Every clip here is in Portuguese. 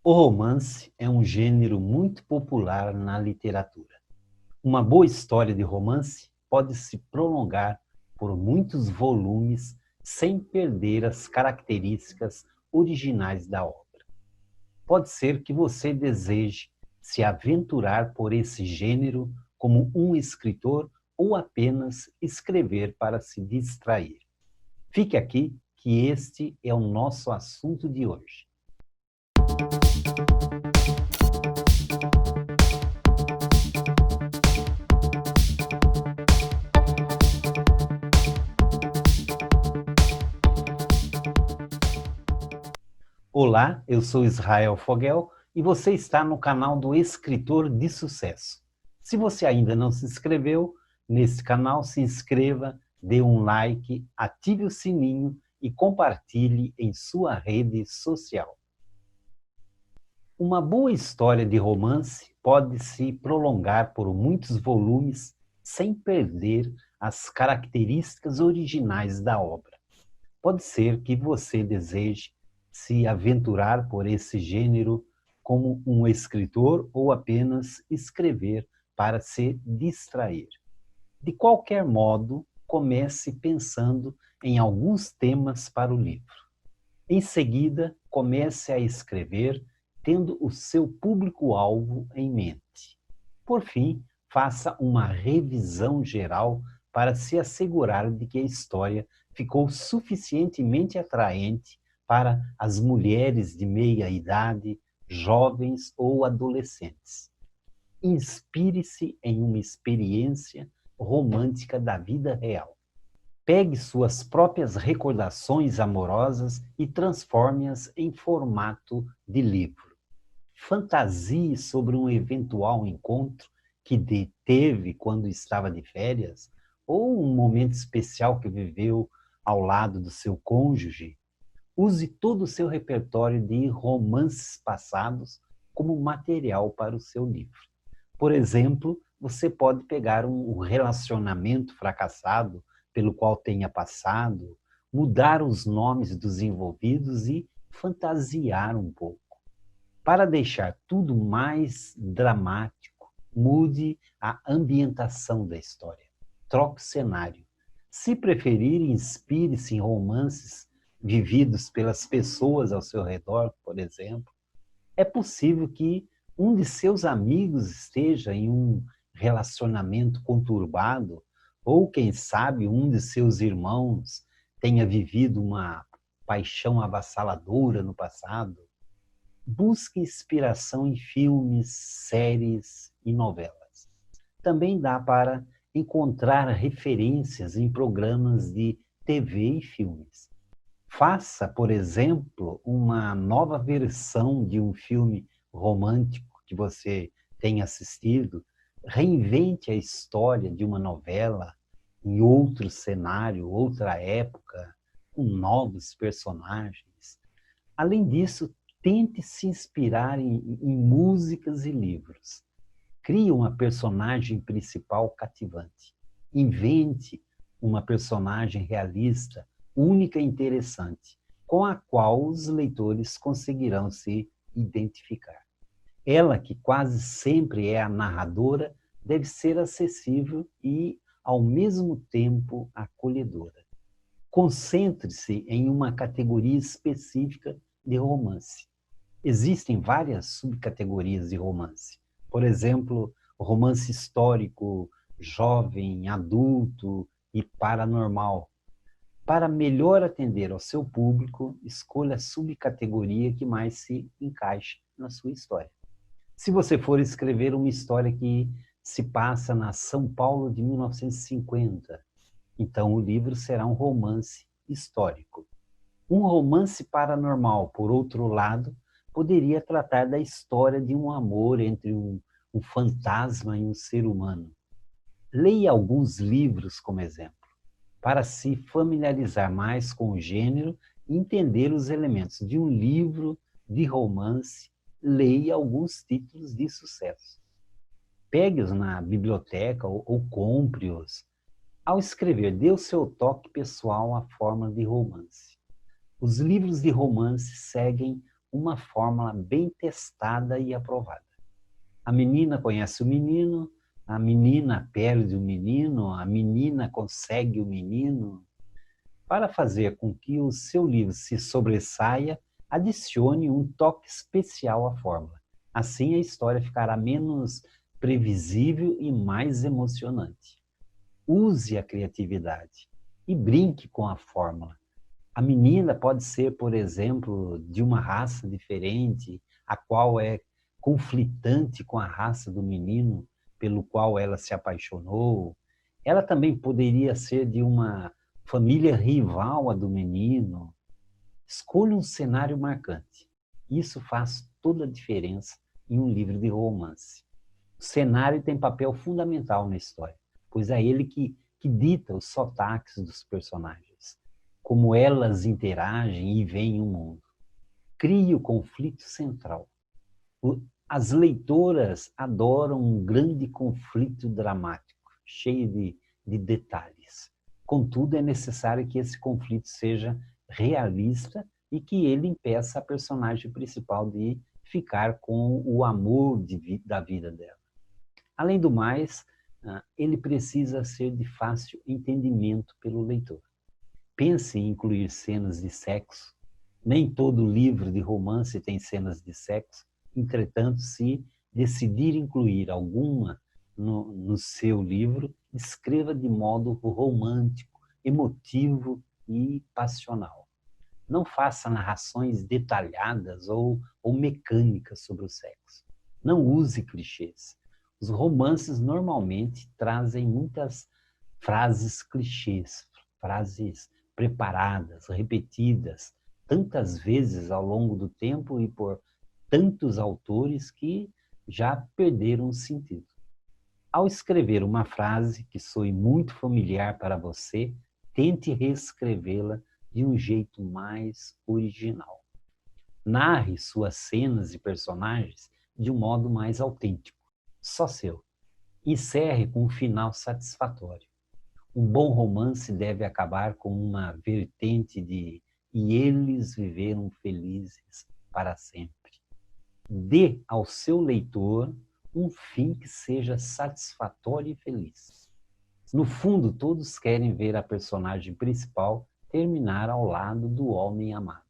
O romance é um gênero muito popular na literatura. Uma boa história de romance pode se prolongar por muitos volumes sem perder as características originais da obra. Pode ser que você deseje se aventurar por esse gênero como um escritor ou apenas escrever para se distrair. Fique aqui que este é o nosso assunto de hoje. Olá, eu sou Israel Fogel e você está no canal do Escritor de Sucesso. Se você ainda não se inscreveu nesse canal, se inscreva, dê um like, ative o sininho e compartilhe em sua rede social. Uma boa história de romance pode se prolongar por muitos volumes sem perder as características originais da obra. Pode ser que você deseje se aventurar por esse gênero como um escritor ou apenas escrever para se distrair. De qualquer modo, comece pensando em alguns temas para o livro. Em seguida, comece a escrever tendo o seu público-alvo em mente. Por fim, faça uma revisão geral para se assegurar de que a história ficou suficientemente atraente para as mulheres de meia idade, jovens ou adolescentes. Inspire-se em uma experiência romântica da vida real. Pegue suas próprias recordações amorosas e transforme-as em formato de livro. Fantasie sobre um eventual encontro que teve quando estava de férias ou um momento especial que viveu ao lado do seu cônjuge. Use todo o seu repertório de romances passados como material para o seu livro. Por exemplo, você pode pegar um relacionamento fracassado pelo qual tenha passado, mudar os nomes dos envolvidos e fantasiar um pouco. Para deixar tudo mais dramático, mude a ambientação da história. Troque o cenário. Se preferir, inspire-se em romances vividos pelas pessoas ao seu redor, por exemplo. É possível que um de seus amigos esteja em um relacionamento conturbado, ou, quem sabe, um de seus irmãos tenha vivido uma paixão avassaladora no passado. Busque inspiração em filmes, séries e novelas. Também dá para encontrar referências em programas de TV e filmes. Faça, por exemplo, uma nova versão de um filme romântico que você tenha assistido. Reinvente a história de uma novela em outro cenário, outra época, com novos personagens. Além disso, tente se inspirar em músicas e livros. Crie uma personagem principal cativante. Invente uma personagem realista, única e interessante, com a qual os leitores conseguirão se identificar. Ela, que quase sempre é a narradora, deve ser acessível e, ao mesmo tempo, acolhedora. Concentre-se em uma categoria específica de romance. Existem várias subcategorias de romance. Por exemplo, romance histórico, jovem, adulto e paranormal. Para melhor atender ao seu público, escolha a subcategoria que mais se encaixe na sua história. Se você for escrever uma história que se passa na São Paulo de 1950, então o livro será um romance histórico. Um romance paranormal, por outro lado, poderia tratar da história de um amor entre um fantasma e um ser humano. Leia alguns livros como exemplo, para se familiarizar mais com o gênero e entender os elementos de um livro de romance. Leia alguns títulos de sucesso. Pegue-os na biblioteca ou compre-os. Ao escrever, dê o seu toque pessoal à forma de romance. Os livros de romance seguem uma fórmula bem testada e aprovada. A menina conhece o menino, a menina perde o menino, a menina consegue o menino. Para fazer com que o seu livro se sobressaia, adicione um toque especial à fórmula. Assim, a história ficará menos previsível e mais emocionante. Use a criatividade e brinque com a fórmula. A menina pode ser, por exemplo, de uma raça diferente, a qual é conflitante com a raça do menino pelo qual ela se apaixonou. Ela também poderia ser de uma família rival à do menino. Escolha um cenário marcante. Isso faz toda a diferença em um livro de romance. O cenário tem papel fundamental na história, pois é ele que dita os sotaques dos personagens, como elas interagem e veem o mundo. Crie o conflito central. As leitoras adoram um grande conflito dramático, cheio de detalhes. Contudo, é necessário que esse conflito seja realista e que ele impeça a personagem principal de ficar com o amor da vida dela. Além do mais, ele precisa ser de fácil entendimento pelo leitor. Pense em incluir cenas de sexo. Nem todo livro de romance tem cenas de sexo. Entretanto, se decidir incluir alguma no seu livro, escreva de modo romântico, emotivo e passional. Não faça narrações detalhadas ou mecânicas sobre o sexo. Não use clichês. Os romances normalmente trazem muitas frases clichês, frases preparadas, repetidas, tantas vezes ao longo do tempo e por tantos autores que já perderam o sentido. Ao escrever uma frase que soe muito familiar para você, tente reescrevê-la de um jeito mais original. Narre suas cenas e personagens de um modo mais autêntico, só seu. Encerre com um final satisfatório. Um bom romance deve acabar com uma vertente de "e eles viveram felizes para sempre". Dê ao seu leitor um fim que seja satisfatório e feliz. No fundo, todos querem ver a personagem principal terminar ao lado do homem amado.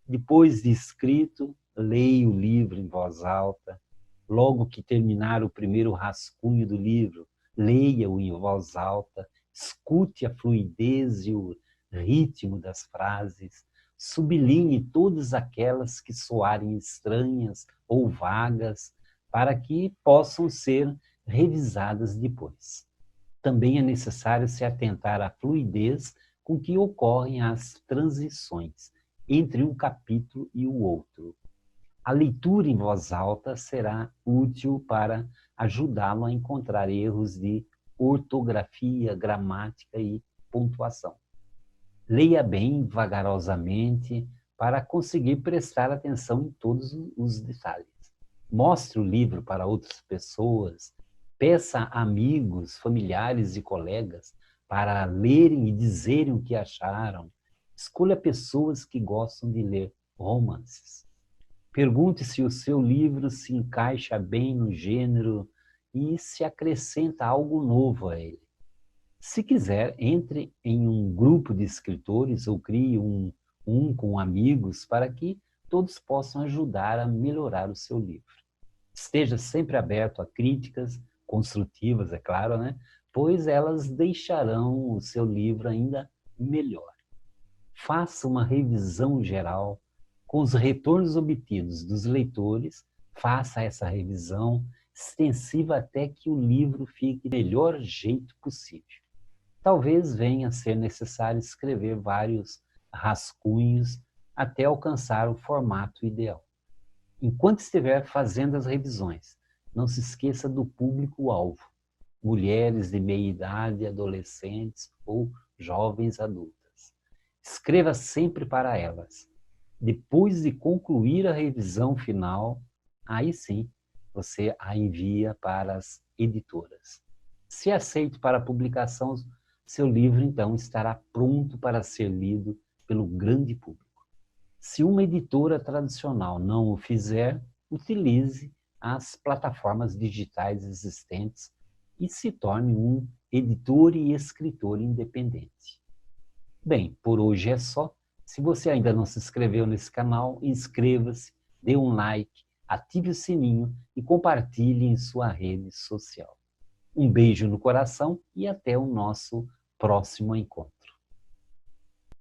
Depois de escrito, leia o livro em voz alta. Logo que terminar o primeiro rascunho do livro, leia-o em voz alta, escute a fluidez e o ritmo das frases, sublinhe todas aquelas que soarem estranhas ou vagas, para que possam ser revisadas depois. Também é necessário se atentar à fluidez com que ocorrem as transições entre um capítulo e o outro. A leitura em voz alta será útil para ajudá-lo a encontrar erros de ortografia, gramática e pontuação. Leia bem, vagarosamente, para conseguir prestar atenção em todos os detalhes. Mostre o livro para outras pessoas, peça a amigos, familiares e colegas para lerem e dizerem o que acharam. Escolha pessoas que gostam de ler romances. Pergunte se o seu livro se encaixa bem no gênero e se acrescenta algo novo a ele. Se quiser, entre em um grupo de escritores ou crie um com amigos para que todos possam ajudar a melhorar o seu livro. Esteja sempre aberto a críticas construtivas, é claro, né? Pois elas deixarão o seu livro ainda melhor. Faça uma revisão geral com os retornos obtidos dos leitores, faça essa revisão extensiva até que o livro fique do melhor jeito possível. Talvez venha a ser necessário escrever vários rascunhos até alcançar o formato ideal. Enquanto estiver fazendo as revisões, não se esqueça do público-alvo, mulheres de meia idade, adolescentes ou jovens adultas. Escreva sempre para elas. Depois de concluir a revisão final, aí sim, você a envia para as editoras. Se aceito para publicação, seu livro, então, estará pronto para ser lido pelo grande público. Se uma editora tradicional não o fizer, utilize as plataformas digitais existentes e se torne um editor e escritor independente. Bem, por hoje é só. Se você ainda não se inscreveu nesse canal, inscreva-se, dê um like, ative o sininho e compartilhe em sua rede social. Um beijo no coração e até o nosso próximo encontro.